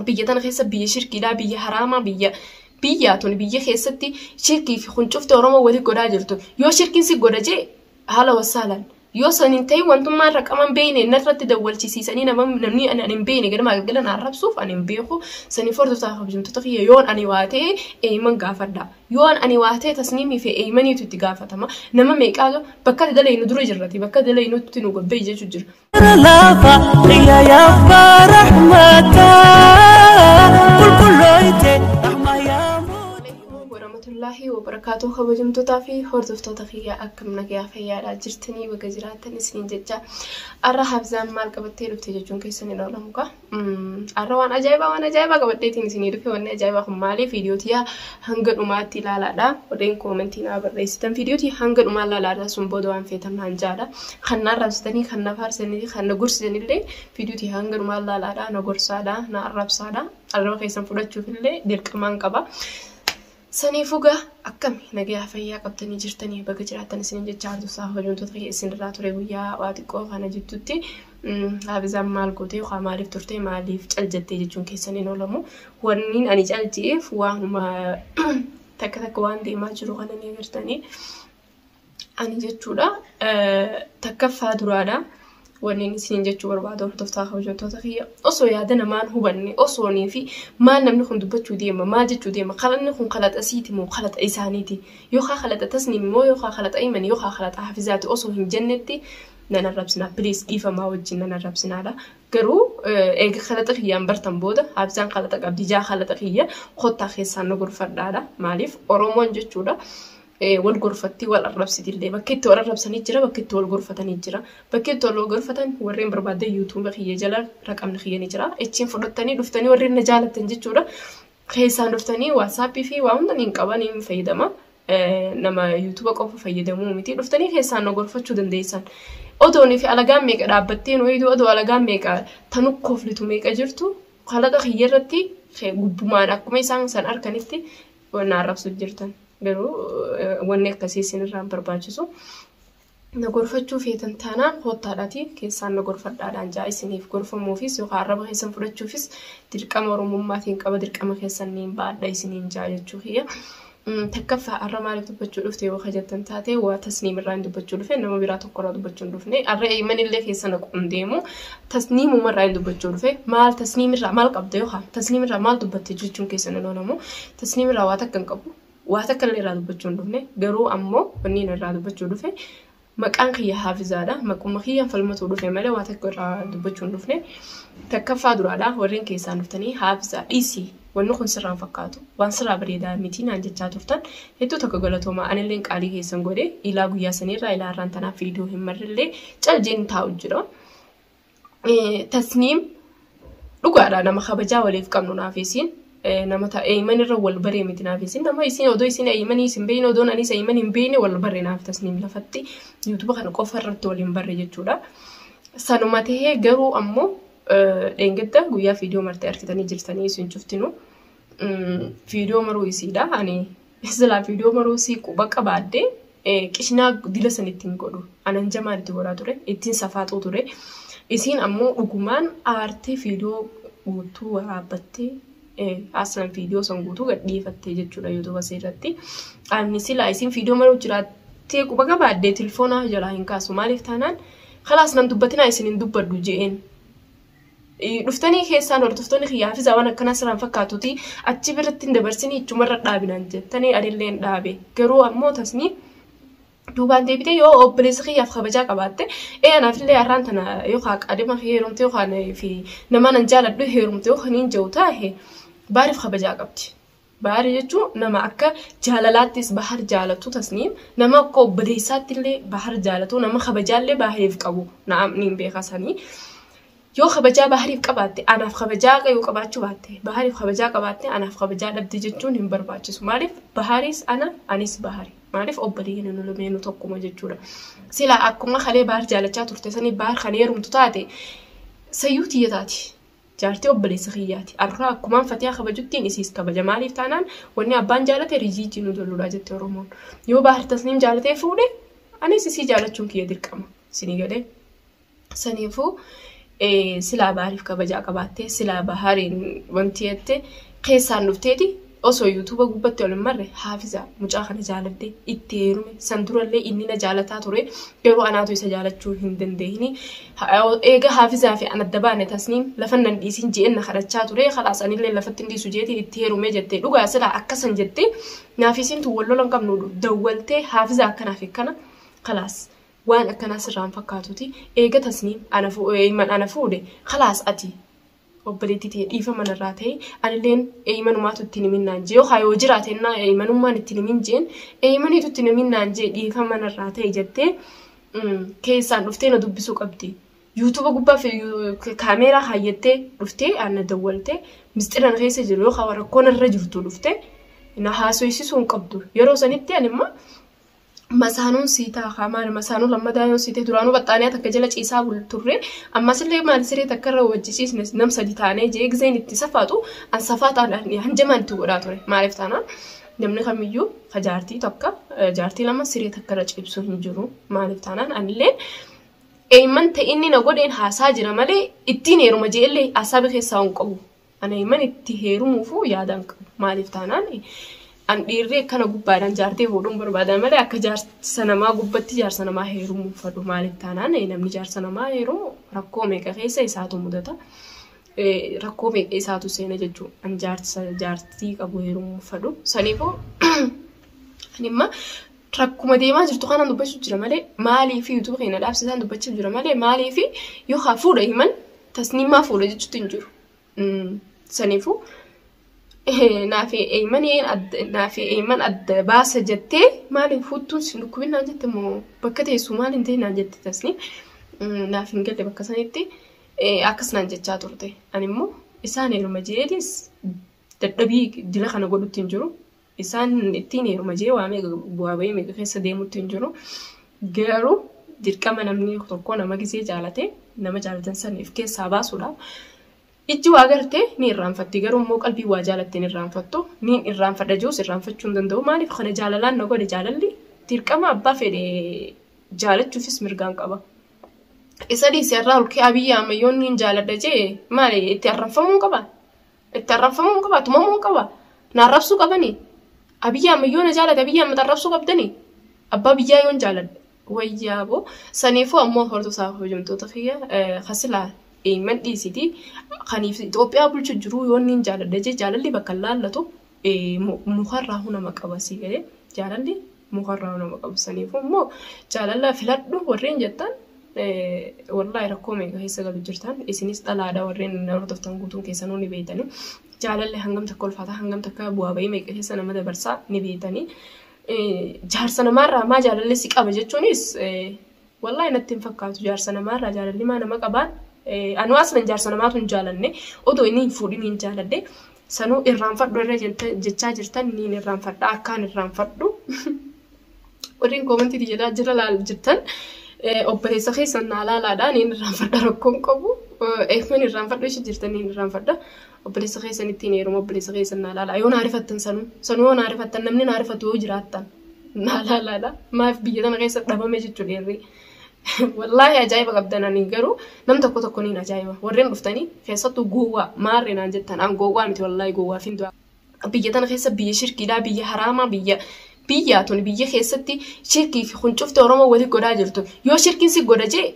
biyya tana keessa biyya shirkiidhaa biyya haraamaa biyya tun biyya keessatti shirkii fi kuncufte Oromoo wali godhaa jirtu yoo shirkiin si godha jee haala wasaalan yoo sanin ta'e wantummaan raqaman beeyne narratti dawwalchisiisanii namni ani hin beeyne gadama galgalan arrabsuuf ani hin beeku sanii fordota kabajamtoota kiyya yoon ani waatee eeyman gaafadha yoon ani waatee tasniimii fi eeymaniitu itti gaafatama nama meeqaa bakka dalaynu dura jirrati bakka dalaynutti nu gobbee jechuu jira. الله وبركاته خبجمتوتا في هردفتوتا خيا أكم نجيا فيا جرتني وجزيرات سنين جدا الرهاب زان مال قبتي رفتي جون كيسني لولا مكا الروان أجايبا قبتي تنسيني رفي وانا أجايبا خمالي فيديوتيا هنقل أماتي لا ودين كومنتينا بريستن فيديوتي هنقل أمال لا سنبودو عن فيتم هنجالا خنا رابستني خنا فارسني خنا قرسني اللي فيديوتي هنقل أمال لا نقرسادا نعرب سادا الروان كيسن فلتشوف اللي دير كمان قبا سنيفوغا أكم نجيا فيا قبتني جرتني بقجراتني سنين جتشارد وصاحب جنتو تغي سن راتو ريويا واتقو خانا جتوتي هذا زمان قوتي وخامالي فترتي مالي فجل جتي جتشون كيساني نولمو ورنين أني جالتي وهما تك وان دي ما جرو خانا نيغرتني أني جتشولا تكفى درادا ونين سنين جتشو بربادو فتفتاخ وجنتو تغي أصو يادنا مان هوبني أصو نيفي ما نمنخن دبتشو ديما ما جتشو ديما خلنخن خلط أسيتي مو خلط أيسانيتي يوخا خلط تسنيم مو يوخا خلط أيمن يوخا خلط حافظاتي أصو هن جنتي نانا ربسنا بليس كيفا ما وجي نانا ربسنا لا قرو إيغ خلط خيام برتن بودا حافظان خلط قبدي جا خلط خيا خطا خيسان نقر فردادا ماليف أرومون جتشو دا والغرفتي والربسي اللي بكيت والربسني جرا بكيت والغرفتني جرا بكيت والغرفتن ورين برباد يوتيوب خيه جلا رقم خيه جرا اتشين فدتني دفتني ورين نجاله تنجچودا خيسان دفتني واتساب في واوندن قباني فايدما نما يوتيوب قف فايدمو متي دفتني خيسان غرفتشو دنديسان odoni fi alagaan meeqa dhaabbatteen waydu odoo alagaan meeqa tanukkoflitu meeqa jirtu khalaqa khiyarratti gubbumaan akkuma isaan san arkanitti wana arabsu jirtan garuu wanne akkasii sinirraan barbaachisu nagorfachuu feetan taanaan hottaadhaati keessaan nagorfadhaadhaan jaa isiniif gorfamuufis yookaan arraba keessan fudhachuufis dirqama oromummaatiin qaba dirqama keessan niin baadha isiniin jaa jechuu hiyya تكفى الرمال تبتشو لفتي وخجتن تاتي وتسنيم الران تبتشو لفه نما بيراتو قرا تبتشو لفني الرأي من اللي في سنة قنديمو تسنيم مرة تبتشو لفه مال تسنيم الرمال قبضيوها تسنيم الرمال تبتشو جون كيسن لونمو تسنيم الرواتك كنقبو واتك اللي راد تبتشو لفني جرو أمو بنين الراد تبتشو لفه مكان خيا حافظادا مكان خيا فلمتو لفه ماله واتك الراد تبتشو لفني تكفى درادا ورين كيسان لفتني حافظا إيسي ونخن سرّان فكاتو وان سرّا بريدا ميتين عن جتّاتورتن هتو تكغلتو ما أنا لينك عليه سنقولي إلى غيا سنيرة إلى رانتنا فيديو هم مرّلي تجين تاوجرو تسنيم لقارا نما خبجا وليف كم نافيسين نما تا أيمن الرول بري ميتين نافيسين نما يسين ودو يسين أيمن يسين بين ودون أنيس أيمن بين ولا بري ناف تسنيم لفتي يوتيوب خانو كفر رتولين بري جتّولا سانوماته جرو أمو دينجدا غويا فيديو مرتي أركتني جرتني سنشوفتنو فيديو مرويسيدا أني إزلا فيديو مرويسي كوباكا بعدين كيشنا ديلا سنتين كودو أنا نجمع تقولا توري إتين سفاتو توري إسين أمو أقومان أرتي فيديو غوتو وعبتي أصلا فيديو سنغوتو قدي فتي جتشولا يوتيوب سيرتي أني سلا إسين فيديو مرويسيراتي كوباكا بعدين تلفونا جلا هنكا سومالي فتانان خلاص نندبتنا إسين ندبر دوجين دفتني خيسان ورتفتني خيا في زمان كنا سلام فكاتوتي أتشبرتين دبرسني جمرة دابين تاني أدلين دابي كرو أمو تسني دوبان دبيتي يو أبليس خيا في خبجة كباتة أنا في اللي أرانتنا يوخاك أديم خيرهم تيوخان في نما ننجال أدو خيرهم تيوخانين جوتا هي بعرف خبجة كبتي بعرف جو نما أكا جالالاتيس بحر جالتو تسنيم نما كو بليسات اللي بحر جالتو نما خبجة اللي بحر يفكوا نعم نيم بيخاساني يو خبجا بحري قباتي انا في خبجا يو قباچو باتي بحري خبجا قباتي انا في خبجا دبدي جچون هم برباچس مالف بحريس انا انيس بحري مالف اوبدين نو لمينو توكو جچورا سلا اكما خلي بحر جالچا ترتسني بحر خنيرم تطاتي سيوتي يتاتي جارتي اوبلي سخياتي ارخا كمان فتيا خبجتين اسيس كبجا مالف تانان وني ابان جالتي ريجيتي نو دلولا جتي رومون يو بحر تسنيم جالتي فودي اني سي جالچون كي يدركما سيني غدي سنيفو silaa baariif kabajaa qabaattee silaa bahariin wanti jettee keessaan dhufteeti osoo yuutuuba gubbatti ol hin marre Haafiza mucaa kana jaaladde itti heerume san durallee inni na jaalataa ture yeroo anaatu isa jaalachuu hin dandeenye eega Haafizaa fi an adda baane Tasniim lafan nan dhiisin je'en na kadhachaa ture khalaas anillee lafatti hin dhiisu jeetiin itti heerume jettee dhugaa silaa akkasan jettee naafisiin tu wallola hin qabnu dawwaltee Haafiza akkanaaf akkana khalaas waan akkanaas irraan fakkaatuti eega Tasniim ana fuudhe khalaas ati obboleetti ta'e dhiifama narraa ta'e anilleen eeymanumaatu itti niminnaan jee yoo jiraatennaa eeymanummaan itti nimin jeen eeymaniitu itti niminnaan jee dhiifama narraa ta'e jettee keessaan dhuftee na dubbisuu qabdi yuutuuba gubbaa fi kaameeraa haayyattee dhuftee ana dawwaltee mistiran keessa jiru yoo rakkoon irra jirtu dhuftee na haasoyisisuu hin qabdu yeroo sanitti animma masaanuun siitaa kaamaan masaanuun lammadaa yoo siitee duraanuu baxxaaniyaa takka jala ciisaa turre ammas illee maal siree takka irra wajjisiisne nam sadi taanee jeegzeen itti safaatu an safaataadhaan hanjamaan itti godhaa ture maaliif taanaan namni kamiyyuu jaartii tokko jaartii lama siree takka irra ciibsuu hin jiru maaliif taanaan anillee eeyman ta'inni na godheen haasaa jira malee ittiin heeruma jeellee haasaa keessaa hin qabu ana eeyman itti heerumuufuu yaadaan qabu maaliif taanaan an dhiirri kana gubbaadhaan jaartee fuudhuun barbaadan malee akka jaarsa namaa gubbatti jaarsa namaa heerumuu fadhu maaliif taanaan namni jaarsa namaa heerumu rakkoo meeqa keessa isaatu mudata rakkoo meeqa isaatu seena jechuudha an jaartii qabu heerumuu fadhu saniifuu animma rakkuma deemaa jirtu kanaan dubbachuu jira malee maalii fi yuutuuba keenya dhaabsisaan dubbachuu jira malee maalii fi yoo haa fuudha himan Tasniimaa fuudha jechuutu hin jiru saniifuu naafi eeyman adda baasa jettee maaliif fuuttuun si dhukkubinaan jette moo bakka teessu maaliin ta'inaan jette Tasniim naaf hin galle bakka sanitti akkasnaan jechaa turte animmoo isaan heeruma jeetis dadhabii dila kana godhutti hin jiru isaan ittiin heeruma jee waamee bu'aa bahii meeqa keessa deemutti hin jiru garuu dirqama namni tokko nama gisee jaalate nama jaalatan saniif keessaa baasuudhaaf ijji waa gartee ni irraanfatti garuu immoo qalbii waa jaalatteen irraanfattu ni irraanfadha jiruus irraanfachuu hin danda'u maaliif kana jaalalaan na godhe jaalalli dirqama abbaa fedhe jaalachuufis mirgaan qaba isa dhiisee irraa olkee Abiyyi Ahmedyoon ni jaaladha jee maali itti arrafamuu qaba tumamuu qaba na arrabsuu qabani Abiyyi Ahmedyoon na jaalate Abiyyi Ahmed arrabsuu qabdani abbaa biyyaa yoon jaaladha wayyaaboo saniifuu ammoo hordofaa hojjetoota kiyya hasilaa eeyman dhiisiti kaniif Itoophiyaa bulchu jiru yoon ni jaaladha jee jaalalli bakka laallatu mukarraa hunama qabasii galee jaalalli mukarraa hunama qabsaniifu immoo jaalala filadhu warreen jettan wallahi rakkoo meeqa keessa galu jirtan isinis dhalaadha warreen hordoftan guutuun keessanuu ni beeytanii jaalalli hangam takka ulfaataa hangam takka bu'aa bahii meeqa keessa nama dabarsaa ni beeytanii jaarsa namaarraa maa jaalalli si qaba jechuunis wallahi natti hin fakkaatu jaarsa namaarraa jaalalli maa nama qabaan anu aslan jaarsa namaatu hin jaalanne odoo inni hin fuudhin hin jaaladde sanuu irraanfadhu irra jechaa jirtan niin irraanfadha akkaan irraanfadhu warreen koomantii jira laal jirtan obboleessa keessan naa laalaadha niin irraanfadha rakkoon qabu eekman irraanfadhu ishee jirtan niin irraanfadha obboleessa keessan ittiin heeruma obboleessa keessan naa laala yoo naarifattan sanuu yoo naarifattan namni naarifatu yoo jiraattan naa laalaadha maaf biyya tana keessa dhabame jechuudha irri wallahi ajaa'iba qabdananii garuu nam tokko niin ajaa'iba warreen dhuftanii keessattuu gowwaa maarreenaan jettan an gowwaa miti wallahi gowwaa findu biyya tana keessa biyya shirkiidhaa biyya haraamaa biyya tuni biyya keessatti shirkii fi huncufte Oromoo wali godhaa jirtu yoo shirkiin si godha jee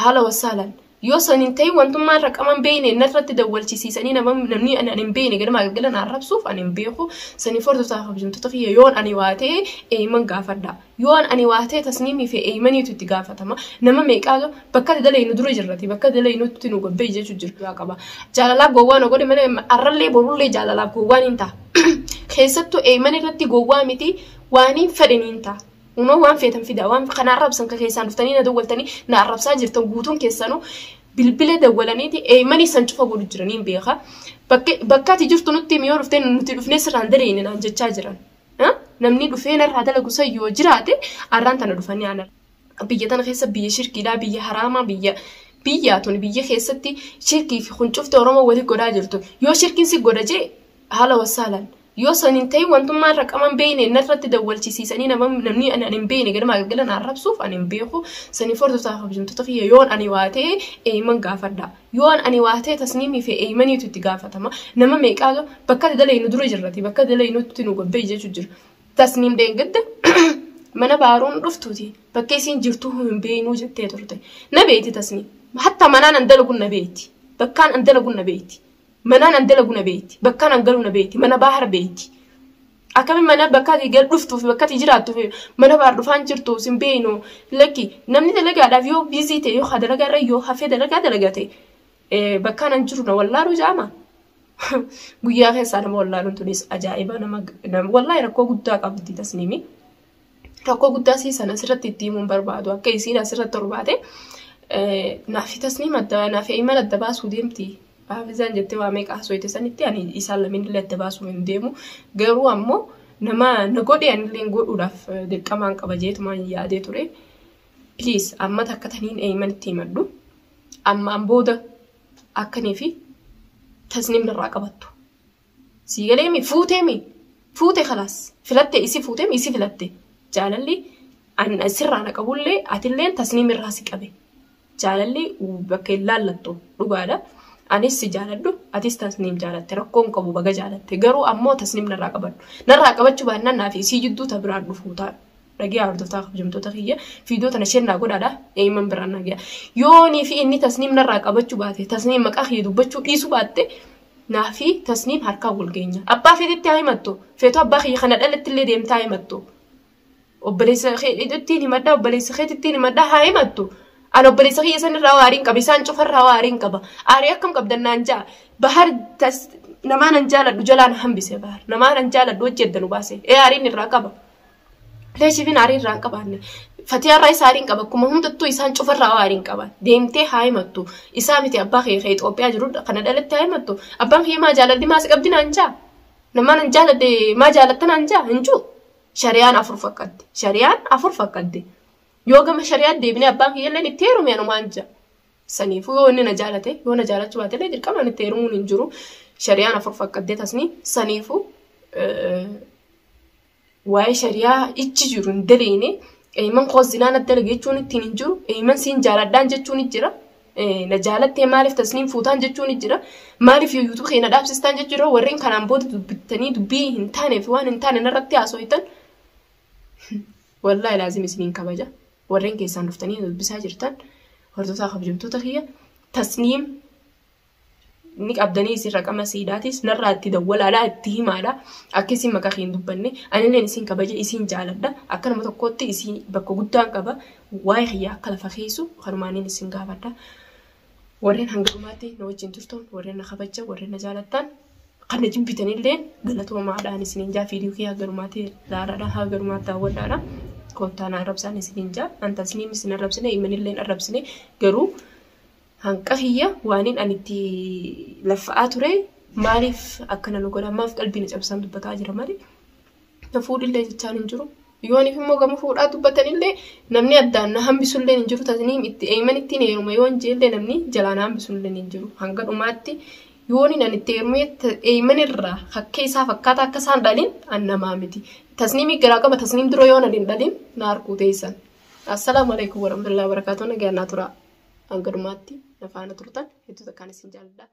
haala wasaalan yoo sanin ta'e wantummaa raqaman beeyne narratti dawwalchisiisanii namni ani hin beeyne gadama galgalan arrabsuuf ani hin beeku sanii fordoftaa hojjetoota kiyya yoon ani waatee eeyman gaafadha yoon ani waatee Tasniimii fi eeymaniitu itti gaafatama nama meeqaatu bakka dalaynu dura jirrati bakka dalaynutti nu gobbee jechuu jirtu qaba jaalalaa gowwaa no godhe malee arrallee borullee jaalalaa gowwaan hin ta'a keessattuu eeyman irratti gowwaa miti waaniin fedhaniin ta'a Uno waan feetan fida waan kana arrabsan ka keessan dhuftanii na dawwaltanii na arrabsaa jirtan guutuun keessanuu bilbila dawwalaniiti eeymanii san cufa godhu jiraniin beeka bakka ati jirtu nutti miyoo dhuftee nuti dhufnee sirraan dareeyne naan jechaa jiran namni dhufee narraa dalagu yoo jiraate arraan tana dhufanii aanar biyya tana keessa biyya shirkiidhaa biyya haraamaa biyya tuni biyya keessatti shirkii fi huncufte Oromoo wali godhaa jirtu yoo shirkiin si godha jee haala wasaalan yoo sanin ta'e wantummaan raqaman beeyne narratti dawwalchisiisanii namni ani hin beeyne gadama galgalan arrabsuuf ani hin beeku sanii hordoftoota kabajamtoota kiyya yoon ani waatee eeyman gaafadha yoon ani waatee tasniimii fi eeymaniitu itti gaafatama nama meeqaa bakka dalaynu dura jirrati bakka dalaynutti nu gobbee jechuu jira tasniim deengedda mana baaruun dhuftuuti bakka isiin jirtu hin beeynuu jettee turte na beeti tasniim hatta manaan andalagun na beeti bakkaan andalagun na beeti manaan andalagun na beeti bakkaan angaluu na beeti mana baahar beeti akkami mana bakka gal dhuftuuf bakka jiraattuuf mana baar dhufaan jirtu sin beeynu lakki namni dalagaadhaaf yoo biizii ta'e yoo dalagaa yoo hafee dalagate bakkaan an jiru na wallaalu jaama guyyaa keessaa nama wallaaluun tunis ajaa'iba nama wallaahi rakkoo guddaa qabdi tasniimi rakkoo guddaa siisan asirratti itti himuun barbaadu akka isiin asirratti torbaate naafi tasniim naafi eeyman adda baasuu deemti Hafizaan jettee waa meeqa haasoo sanitti ani isaan lameen illee adda baasuu hin deemu garuu ammoo nama na godhe anillee godhuudhaaf dirqamaan qaba jeetumaan yaadee ture please amma takka taniin eeyman itti himadhu ammaan booda akkanii fi tasniim irraa qabattu siigaleemi fuute khalaas filatte isi fuuteemi isi filatte jaalalli an sirraa na qabullee atilleen tasniim irraa si qabe jaalalli bakka ilaallattu dhugaadha anis si jaaladhu atis tasniim jaalatte rakkoon qabu baga jaalatte garuu ammoo tasniim narraa qabachuu baannaan naafi si jidduu ta biraan dhufuuta dhagiyaa hordoftaa kabajamtoota kiyya fiidiyoo tana shennaa godhaadha eeyman biraan nagiya yoonii fi inni tasniim narraa qabachuu baate tasniim maqaa kiyya dubbachuu dhiisuu baatte naafi tasniim harkaa wal geenya abbaa feetitti haa himattu feetoo abbaa kiyya kana dhalatti illee deemtaa himattu obboleessa keetittiin himadhaa obboleessa keetittiin himadhaa haa himattu أنا بليس خي يسن الروارين كبي سان شوف الروارين كبا أريا كم كبدنا نانجا بحر نما نانجا لدوجلان هم بيسه بحر نما نانجا لدوجة دنو باسه أرين الركبة ليش فين أرين الركبة هني فتيا الرئيس أرين كبا كم هم تطو يسان شوف الروارين كبا ديمتي هاي متو إسامتي أبا خي خيط أو بيجرود خنا دلت هاي متو أبا خي ما جالد دي ما سكبدنا نانجا نما نانجا لدي ما جالت نانجا هنجو شريان أفر فكدي يوغا مشاريع ديبني أبان هي اللي نتيرو ميانو مانجا سنيفو يو إني نجالته يو نجالة شواتي اللي دير كمان نتيرو ننجرو شريعنا فرفق قد تسني سنيفو واي شريعة إتجرون دليني أيمن خوزنان الدلقي جون التنجرو أيمن سين جالدان جتون الجرا نجالة مالف تسنيم فوتان جتون الجرا مالف يوتيوب خينا داب سيستان جتجرو ورين كلام بود بتني دبي هنتاني فوان هنتاني نرتي عصويتن والله لازم سنين كبجة ورين كيسان رفتني بس هاجرتان هردوتا خبجمتوتا هي تصنيم نيك أبداني يصير رقم سيداتيس نرى تدول على التهم على أكيسين مكاخين دبني أنا اللي نسين كبجة يسين جالدا أكن متوقعتي يسين بكوجتان كبا واي هي كلا فخيسو خرماني نسين كابدا ورين هنجماتي نوجين ترتون ورين خبجة ورين جالدان قد نجيب بتنين لين قلتوا مع داني سنين جا فيديو كي هجرماتي لا هجرماتا ولا كنت أنا أرب سنة سنين جا أنت سنين سنة أرب سنة إيمان اللين أرب سنة جرو هنك هي وانين أنتي لفقات ري معرف أكنا نقول ما في قلبي نجيب سند بتاجر ماري نفود اللي تاني نجرو يواني في موقع مفود أتوبتني اللي نمني أدان هم بيسولين نجرو تاني إيمان التاني يوم يوان جيل نمني جلانا هم بيسولين نجرو هنك أماتي يوني نتيرميت أيمن الرا خكيسا فكاتا كسان دالين أنا مامتي تصنيمي كراكا بتصنيم درو يونا دالين ناركو تيسان السلام عليكم ورحمة الله وبركاته نجانا ترى أنقرماتي نفعنا ترتان هتو تكاني سنجال دا